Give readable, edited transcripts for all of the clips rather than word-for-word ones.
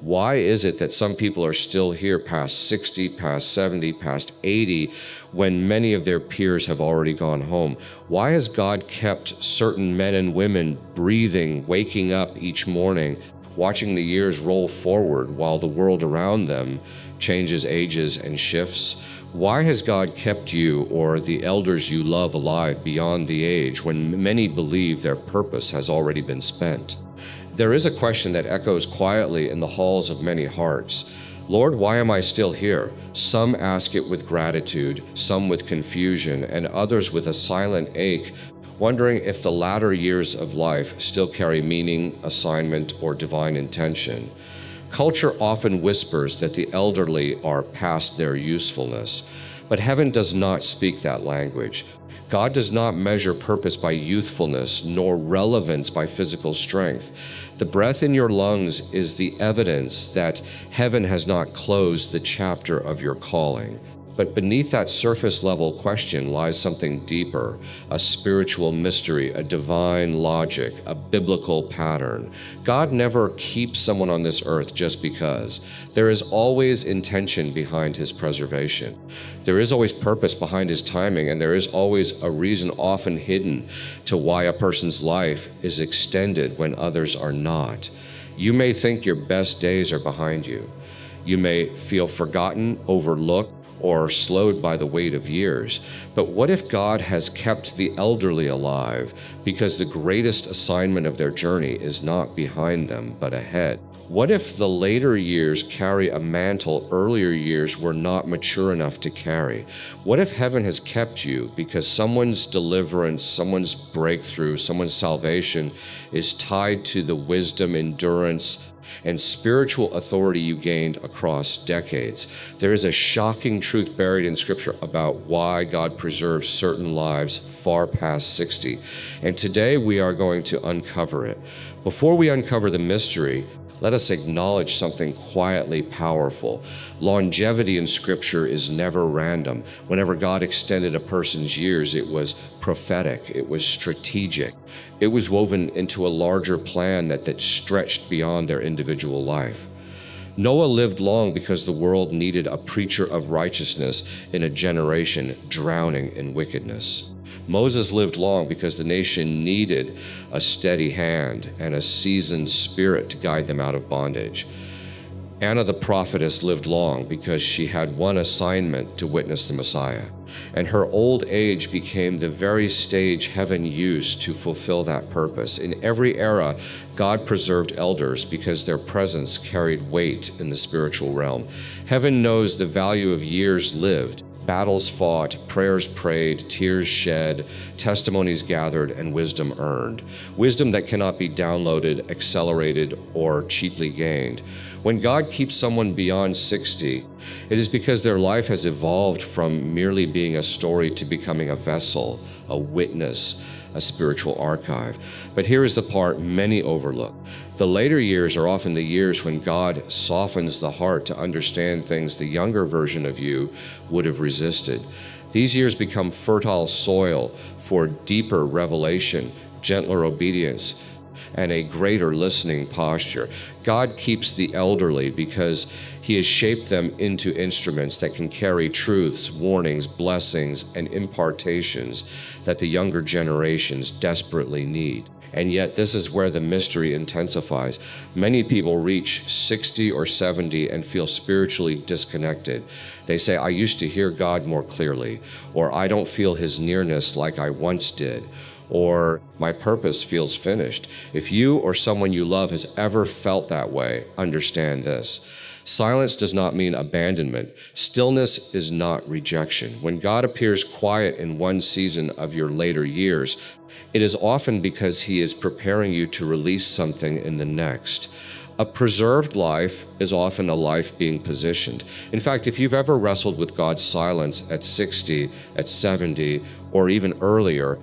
Why is it that some people are still here past 60, past 70, past 80, when many of their peers have already gone home? Why has God kept certain men and women breathing, waking up each morning, watching the years roll forward while the world around them changes, ages, and shifts? Why has God kept you or the elders you love alive beyond the age when many believe their purpose has already been spent? There is a question that echoes quietly in the halls of many hearts. Lord, why am I still here? Some ask it with gratitude, some with confusion, and others with a silent ache, wondering if the latter years of life still carry meaning, assignment, or divine intention. Culture often whispers that the elderly are past their usefulness, but heaven does not speak that language. God does not measure purpose by youthfulness, nor relevance by physical strength. The breath in your lungs is the evidence that heaven has not closed the chapter of your calling. But beneath that surface level question lies something deeper, a spiritual mystery, a divine logic, a biblical pattern. God never keeps someone on this earth just because. There is always intention behind his preservation. There is always purpose behind his timing, and there is always a reason often hidden to why a person's life is extended when others are not. You may think your best days are behind you. You may feel forgotten, overlooked, or slowed by the weight of years. But what if God has kept the elderly alive because the greatest assignment of their journey is not behind them, but ahead? What if the later years carry a mantle earlier years were not mature enough to carry? What if heaven has kept you because someone's deliverance, someone's breakthrough, someone's salvation is tied to the wisdom, endurance, and spiritual authority you gained across decades? There is a shocking truth buried in Scripture about why God preserves certain lives far past 60. And today we are going to uncover it. Before we uncover the mystery, let us acknowledge something quietly powerful. Longevity in Scripture is never random. Whenever God extended a person's years, it was prophetic, it was strategic. It was woven into a larger plan that stretched beyond their individual life. Noah lived long because the world needed a preacher of righteousness in a generation drowning in wickedness. Moses lived long because the nation needed a steady hand and a seasoned spirit to guide them out of bondage. Anna the prophetess lived long because she had one assignment to witness the Messiah, and her old age became the very stage heaven used to fulfill that purpose. In every era, God preserved elders because their presence carried weight in the spiritual realm. Heaven knows the value of years lived, battles fought, prayers prayed, tears shed, testimonies gathered, and wisdom earned. Wisdom that cannot be downloaded, accelerated, or cheaply gained. When God keeps someone beyond 60, it is because their life has evolved from merely being a story to becoming a vessel, a witness, a spiritual archive. But here is the part many overlook. The later years are often the years when God softens the heart to understand things the younger version of you would have resisted. These years become fertile soil for deeper revelation, gentler obedience, and a greater listening posture. God keeps the elderly because he has shaped them into instruments that can carry truths, warnings, blessings, and impartations that the younger generations desperately need. And yet this is where the mystery intensifies. Many people reach 60 or 70 and feel spiritually disconnected. They say, I used to hear God more clearly, or I don't feel his nearness like I once did, or my purpose feels finished. If you or someone you love has ever felt that way, understand this. Silence does not mean abandonment. Stillness is not rejection. When God appears quiet in one season of your later years, it is often because he is preparing you to release something in the next. A preserved life is often a life being positioned. In fact, if you've ever wrestled with God's silence at 60, at 70, or even earlier,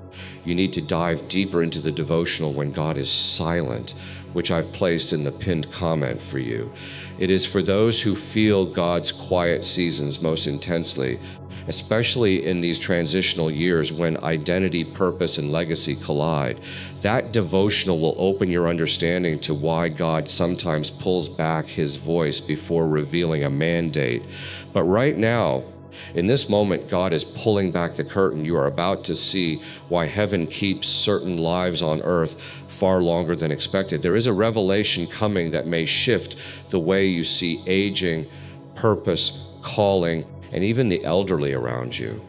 you need to dive deeper into the devotional When God is Silent, which I've placed in the pinned comment for you. It is for those who feel God's quiet seasons most intensely. especially in these transitional years when identity, purpose, and legacy collide. That devotional will open your understanding to why God sometimes pulls back his voice before revealing a mandate. But right now, in this moment, God is pulling back the curtain. You are about to see why heaven keeps certain lives on earth far longer than expected. There is a revelation coming that may shift the way you see aging, purpose, calling, and even the elderly around you.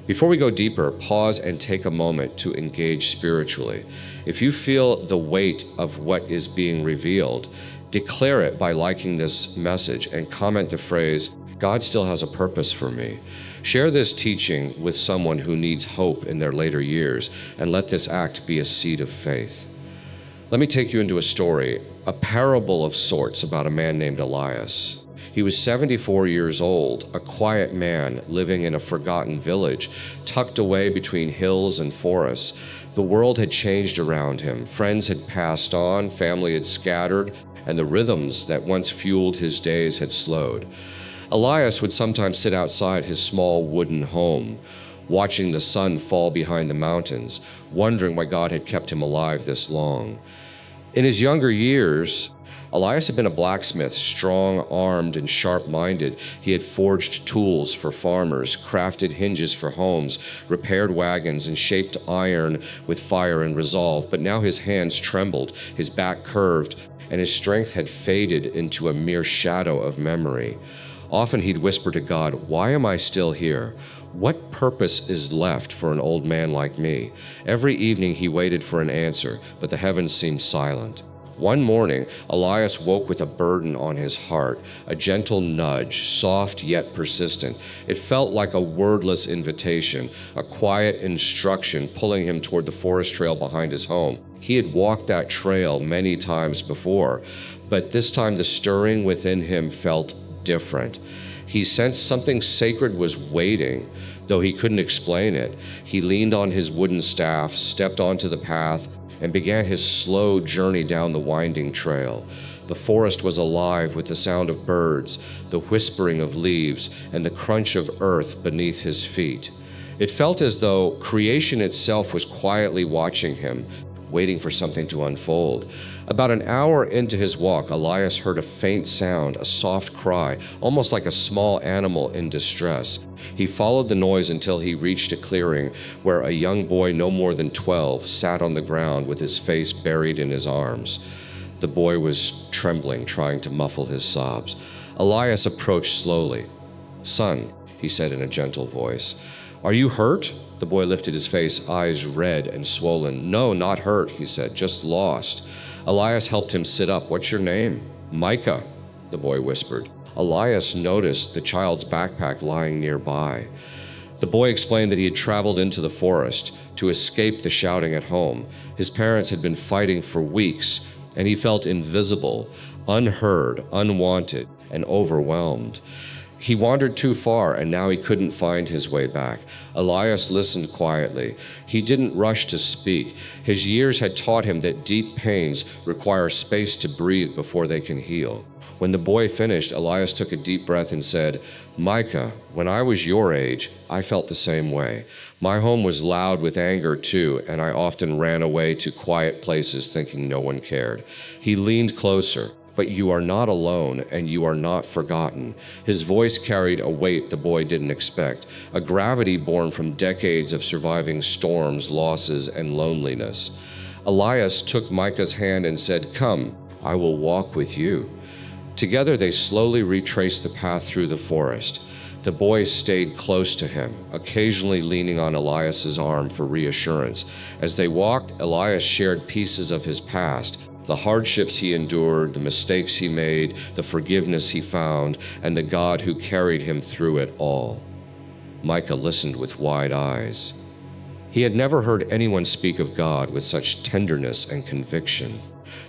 Before we go deeper, pause and take a moment to engage spiritually. If you feel the weight of what is being revealed, declare it by liking this message and comment the phrase, "God still has a purpose for me." Share this teaching with someone who needs hope in their later years, and let this act be a seed of faith. Let me take you into a story, a parable of sorts about a man named Elias. He was 74 years old, a quiet man living in a forgotten village, tucked away between hills and forests. The world had changed around him. Friends had passed on, family had scattered, and the rhythms that once fueled his days had slowed. Elias would sometimes sit outside his small wooden home, watching the sun fall behind the mountains, wondering why God had kept him alive this long. In his younger years, Elias had been a blacksmith, strong-armed and sharp-minded. He had forged tools for farmers, crafted hinges for homes, repaired wagons, and shaped iron with fire and resolve. But now his hands trembled, his back curved, and his strength had faded into a mere shadow of memory. Often he'd whisper to God, "Why am I still here? What purpose is left for an old man like me?" Every evening he waited for an answer, but the heavens seemed silent. One morning, Elias woke with a burden on his heart, a gentle nudge, soft yet persistent. It felt like a wordless invitation, a quiet instruction pulling him toward the forest trail behind his home. He had walked that trail many times before, but this time the stirring within him felt different. He sensed something sacred was waiting, though he couldn't explain it. He leaned on his wooden staff, stepped onto the path, and began his slow journey down the winding trail. The forest was alive with the sound of birds, the whispering of leaves, and the crunch of earth beneath his feet. It felt as though creation itself was quietly watching him, waiting for something to unfold. About an hour into his walk, Elias heard a faint sound, a soft cry, almost like a small animal in distress. He followed the noise until he reached a clearing where a young boy no more than 12 sat on the ground with his face buried in his arms. The boy was trembling, trying to muffle his sobs. Elias approached slowly. "Son," he said in a gentle voice, "are you hurt?" The boy lifted his face, eyes red and swollen. "No, not hurt," he said, "just lost." Elias helped him sit up. "What's your name?" "Micah," the boy whispered. Elias noticed the child's backpack lying nearby. The boy explained that he had traveled into the forest to escape the shouting at home. His parents had been fighting for weeks, and he felt invisible, unheard, unwanted, and overwhelmed. He wandered too far, and now he couldn't find his way back. Elias listened quietly. He didn't rush to speak. His years had taught him that deep pains require space to breathe before they can heal. When the boy finished, Elias took a deep breath and said, "Micah, when I was your age, I felt the same way. My home was loud with anger too, and I often ran away to quiet places thinking no one cared." He leaned closer. "But you are not alone, and you are not forgotten." His voice carried a weight the boy didn't expect, a gravity born from decades of surviving storms, losses, and loneliness. Elias took Micah's hand and said, "Come, I will walk with you." Together they slowly retraced the path through the forest. The boy stayed close to him, occasionally leaning on Elias's arm for reassurance. As they walked, Elias shared pieces of his past, the hardships he endured, the mistakes he made, the forgiveness he found, and the God who carried him through it all. Micah listened with wide eyes. He had never heard anyone speak of God with such tenderness and conviction.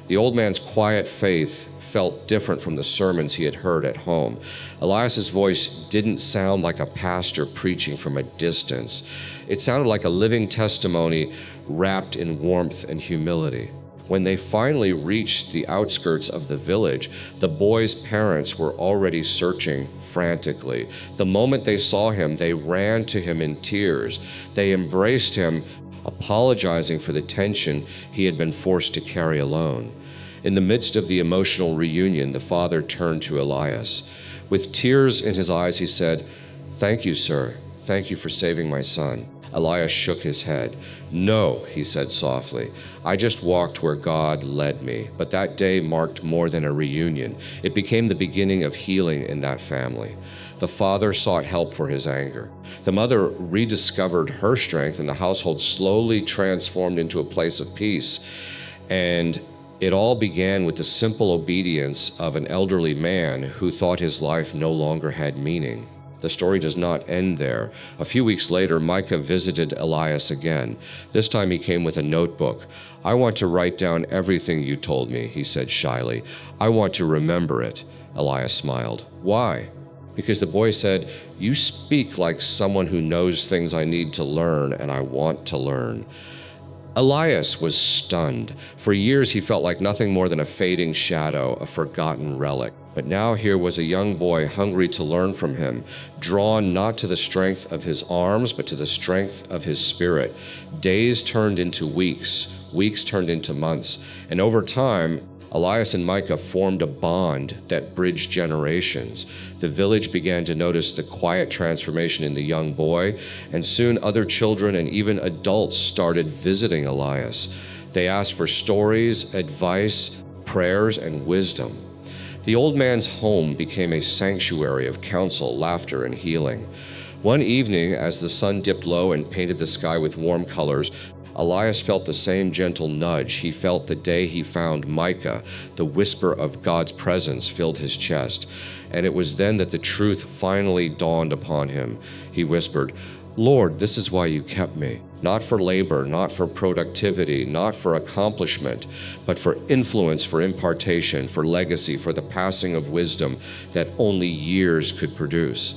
The old man's quiet faith felt different from the sermons he had heard at home. Elias's voice didn't sound like a pastor preaching from a distance. It sounded like a living testimony wrapped in warmth and humility. When they finally reached the outskirts of the village, the boy's parents were already searching frantically. The moment they saw him, they ran to him in tears. They embraced him, apologizing for the tension he had been forced to carry alone. In the midst of the emotional reunion, the father turned to Elias. With tears in his eyes, he said, "Thank you, sir. Thank you for saving my son." Elias shook his head. "No," he said softly. "I just walked where God led me." But that day marked more than a reunion. It became the beginning of healing in that family. The father sought help for his anger. The mother rediscovered her strength, and the household slowly transformed into a place of peace. And it all began with the simple obedience of an elderly man who thought his life no longer had meaning. The story does not end there. A few weeks later, Micah visited Elias again. This time he came with a notebook. "I want to write down everything you told me," he said shyly. "I want to remember it." Elias smiled. "Why?" Because the boy said, "You speak like someone who knows things I need to learn, and I want to learn." Elias was stunned. For years he felt like nothing more than a fading shadow, a forgotten relic. But now here was a young boy hungry to learn from him, drawn not to the strength of his arms, but to the strength of his spirit. Days turned into weeks, weeks turned into months, and over time, Elias and Micah formed a bond that bridged generations. The village began to notice the quiet transformation in the young boy, and soon other children and even adults started visiting Elias. They asked for stories, advice, prayers, and wisdom. The old man's home became a sanctuary of counsel, laughter, and healing. One evening, as the sun dipped low and painted the sky with warm colors, Elias felt the same gentle nudge he felt the day he found Micah. The whisper of God's presence filled his chest, and it was then that the truth finally dawned upon him. He whispered, "Lord, this is why you kept me. Not for labor, not for productivity, not for accomplishment, but for influence, for impartation, for legacy, for the passing of wisdom that only years could produce."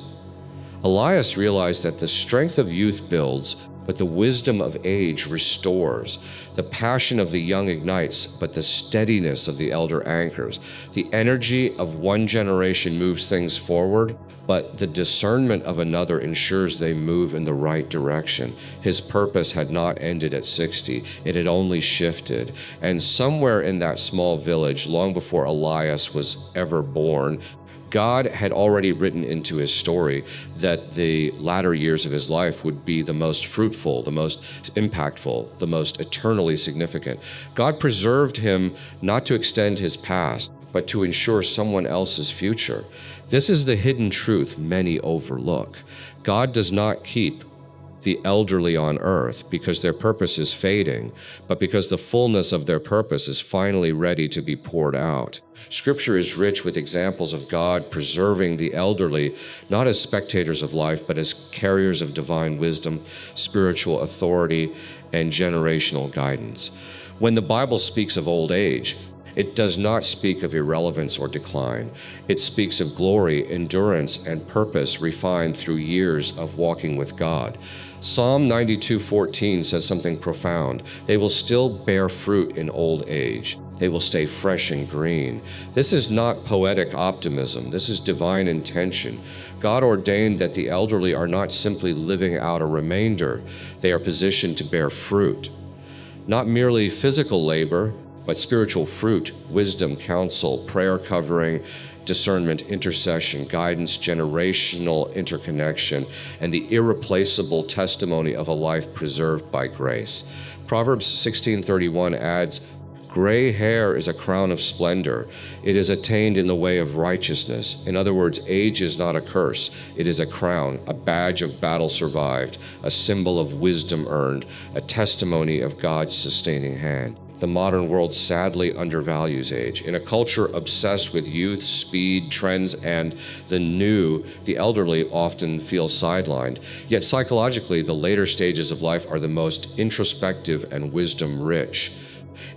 Elias realized that the strength of youth builds, but the wisdom of age restores. The passion of the young ignites, but the steadiness of the elder anchors. The energy of one generation moves things forward, but the discernment of another ensures they move in the right direction. His purpose had not ended at 60, it had only shifted. And somewhere in that small village, long before Elias was ever born, God had already written into his story that the latter years of his life would be the most fruitful, the most impactful, the most eternally significant. God preserved him not to extend his past, but to ensure someone else's future. This is the hidden truth many overlook. God does not keep the elderly on earth because their purpose is fading, but because the fullness of their purpose is finally ready to be poured out. Scripture is rich with examples of God preserving the elderly, not as spectators of life, but as carriers of divine wisdom, spiritual authority, and generational guidance. When the Bible speaks of old age, it does not speak of irrelevance or decline. It speaks of glory, endurance, and purpose refined through years of walking with God. Psalm 92:14 says something profound. They will still bear fruit in old age. They will stay fresh and green. This is not poetic optimism. This is divine intention. God ordained that the elderly are not simply living out a remainder. They are positioned to bear fruit. Not merely physical labor, but spiritual fruit, wisdom, counsel, prayer covering, discernment, intercession, guidance, generational interconnection, and the irreplaceable testimony of a life preserved by grace. Proverbs 16:31 adds, "Gray hair is a crown of splendor. It is attained in the way of righteousness." In other words, age is not a curse. It is a crown, a badge of battle survived, a symbol of wisdom earned, a testimony of God's sustaining hand. The modern world sadly undervalues age. In a culture obsessed with youth, speed, trends, and the new, the elderly often feel sidelined. Yet psychologically, the later stages of life are the most introspective and wisdom-rich.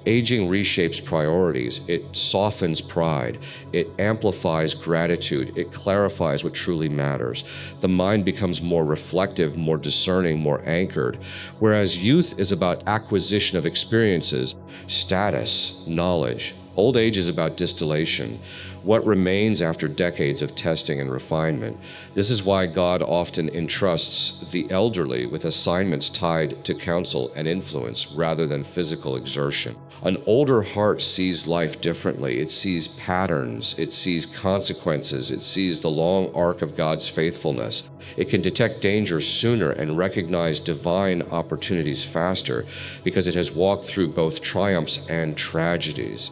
Aging reshapes priorities. It softens pride. It amplifies gratitude. It clarifies what truly matters. The mind becomes more reflective, more discerning, more anchored. Whereas youth is about acquisition of experiences, status, knowledge. Old age is about distillation, what remains after decades of testing and refinement. This is why God often entrusts the elderly with assignments tied to counsel and influence rather than physical exertion. An older heart sees life differently. It sees patterns, it sees consequences, it sees the long arc of God's faithfulness. It can detect danger sooner and recognize divine opportunities faster because it has walked through both triumphs and tragedies.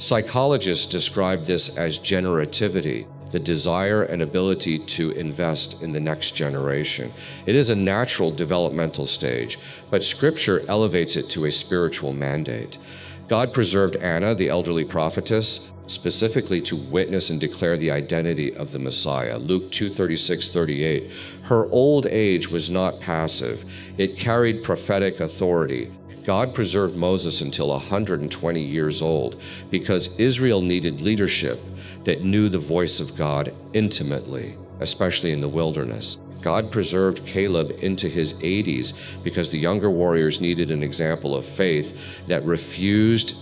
Psychologists describe this as generativity, the desire and ability to invest in the next generation. It is a natural developmental stage, but Scripture elevates it to a spiritual mandate. God preserved Anna, the elderly prophetess, specifically to witness and declare the identity of the Messiah. Luke 2:36-38. Her old age was not passive. It carried prophetic authority. God preserved Moses until 120 years old because Israel needed leadership that knew the voice of God intimately, especially in the wilderness. God preserved Caleb into his 80s because the younger warriors needed an example of faith that refused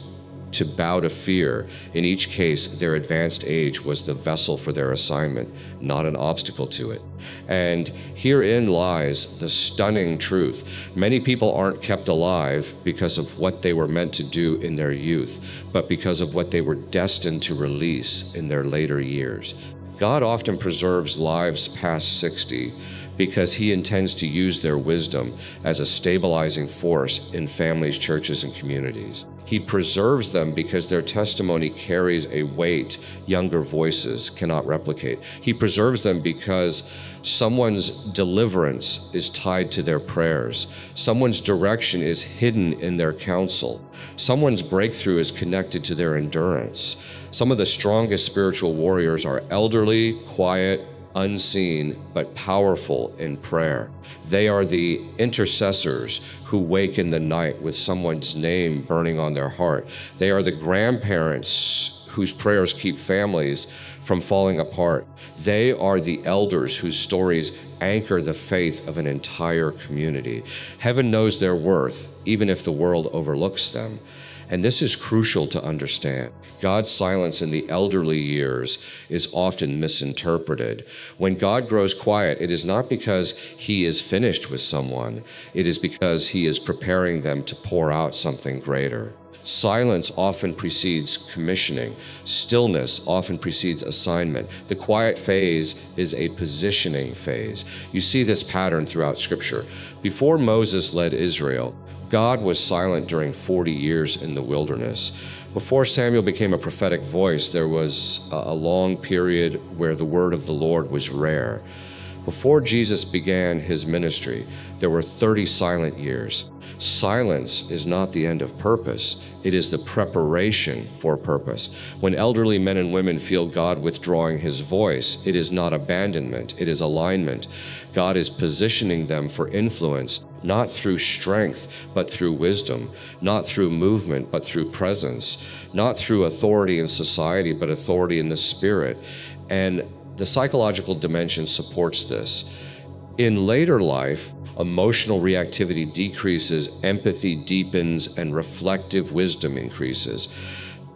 to bow to fear. In each case, their advanced age was the vessel for their assignment, not an obstacle to it. And herein lies the stunning truth. Many people aren't kept alive because of what they were meant to do in their youth, but because of what they were destined to release in their later years. God often preserves lives past 60 because he intends to use their wisdom as a stabilizing force in families, churches, and communities. He preserves them because their testimony carries a weight younger voices cannot replicate. He preserves them because someone's deliverance is tied to their prayers. Someone's direction is hidden in their counsel. Someone's breakthrough is connected to their endurance. Some of the strongest spiritual warriors are elderly, quiet, unseen, but powerful in prayer. They are the intercessors who wake in the night with someone's name burning on their heart. They are the grandparents whose prayers keep families from falling apart. They are the elders whose stories anchor the faith of an entire community. Heaven knows their worth, even if the world overlooks them. And this is crucial to understand. God's silence in the elderly years is often misinterpreted. When God grows quiet, it is not because he is finished with someone. It is because he is preparing them to pour out something greater. Silence often precedes commissioning. Stillness often precedes assignment. The quiet phase is a positioning phase. You see this pattern throughout Scripture. Before Moses led Israel, God was silent during 40 years in the wilderness. Before Samuel became a prophetic voice, there was a long period where the word of the Lord was rare. Before Jesus began his ministry, there were 30 silent years. Silence is not the end of purpose. It is the preparation for purpose. When elderly men and women feel God withdrawing his voice, it is not abandonment, it is alignment. God is positioning them for influence, not through strength, but through wisdom, not through movement, but through presence, not through authority in society, but authority in the Spirit. And the psychological dimension supports this. In later life, emotional reactivity decreases, empathy deepens, and reflective wisdom increases.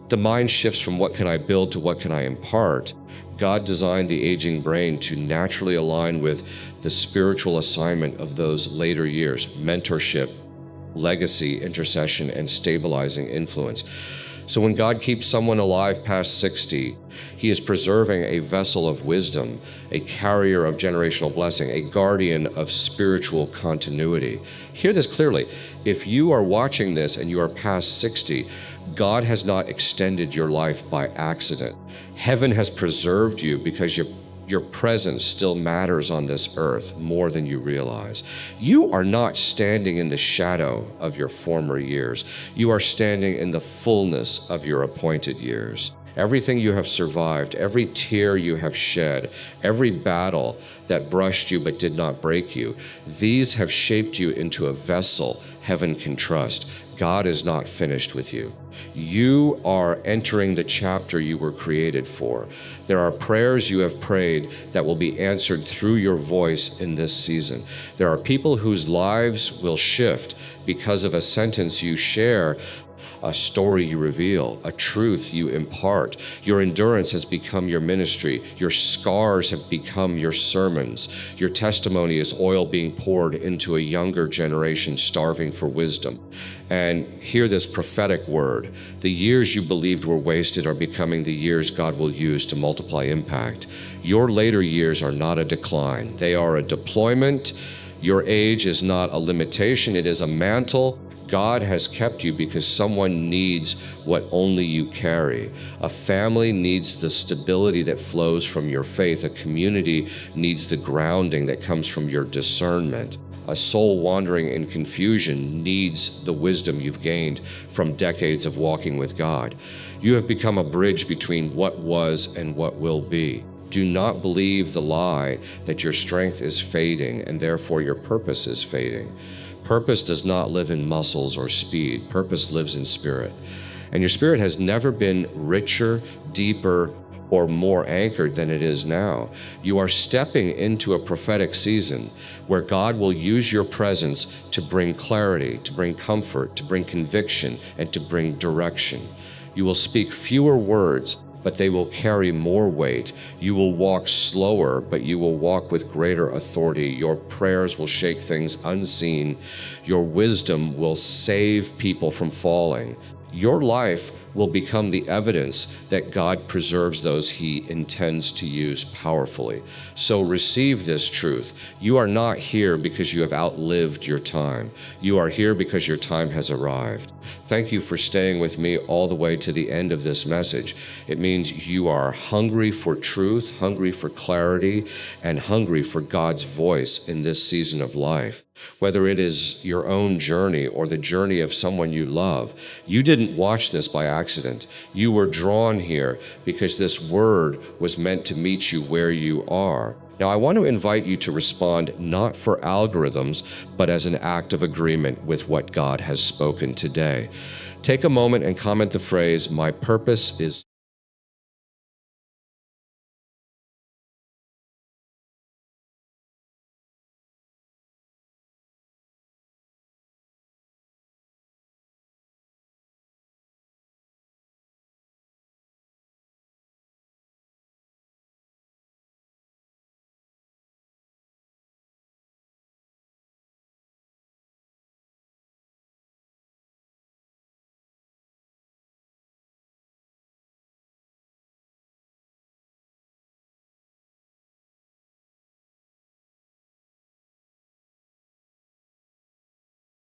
The mind shifts from what can I build to what can I impart. God designed the aging brain to naturally align with the spiritual assignment of those later years: mentorship, legacy, intercession, and stabilizing influence. So when God keeps someone alive past 60, he is preserving a vessel of wisdom, a carrier of generational blessing, a guardian of spiritual continuity. Hear this clearly. If you are watching this and you are past 60, God has not extended your life by accident. Heaven has preserved you because your presence still matters on this earth more than you realize. You are not standing in the shadow of your former years. You are standing in the fullness of your appointed years. Everything you have survived, every tear you have shed, every battle that brushed you but did not break you, these have shaped you into a vessel heaven can trust. God is not finished with you. You are entering the chapter you were created for. There are prayers you have prayed that will be answered through your voice in this season. There are people whose lives will shift because of a sentence you share, a story you reveal, a truth you impart. Your endurance has become your ministry. Your scars have become your sermons. Your testimony is oil being poured into a younger generation starving for wisdom. And hear this prophetic word. The years you believed were wasted are becoming the years God will use to multiply impact. Your later years are not a decline. They are a deployment. Your age is not a limitation. It is a mantle. God has kept you because someone needs what only you carry. A family needs the stability that flows from your faith. A community needs the grounding that comes from your discernment. A soul wandering in confusion needs the wisdom you've gained from decades of walking with God. You have become a bridge between what was and what will be. Do not believe the lie that your strength is fading and therefore your purpose is fading. Purpose does not live in muscles or speed. Purpose lives in spirit. And your spirit has never been richer, deeper, or more anchored than it is now. You are stepping into a prophetic season where God will use your presence to bring clarity, to bring comfort, to bring conviction, and to bring direction. You will speak fewer words, but they will carry more weight. You will walk slower, but you will walk with greater authority. Your prayers will shake things unseen. Your wisdom will save people from falling. Your life will become the evidence that God preserves those he intends to use powerfully. So receive this truth. You are not here because you have outlived your time. You are here because your time has arrived. Thank you for staying with me all the way to the end of this message. It means you are hungry for truth, hungry for clarity, and hungry for God's voice in this season of life. Whether it is your own journey or the journey of someone you love, you didn't watch this by accident. You were drawn here because this word was meant to meet you where you are. Now, I want to invite you to respond not for algorithms, but as an act of agreement with what God has spoken today. Take a moment and comment the phrase, "My purpose is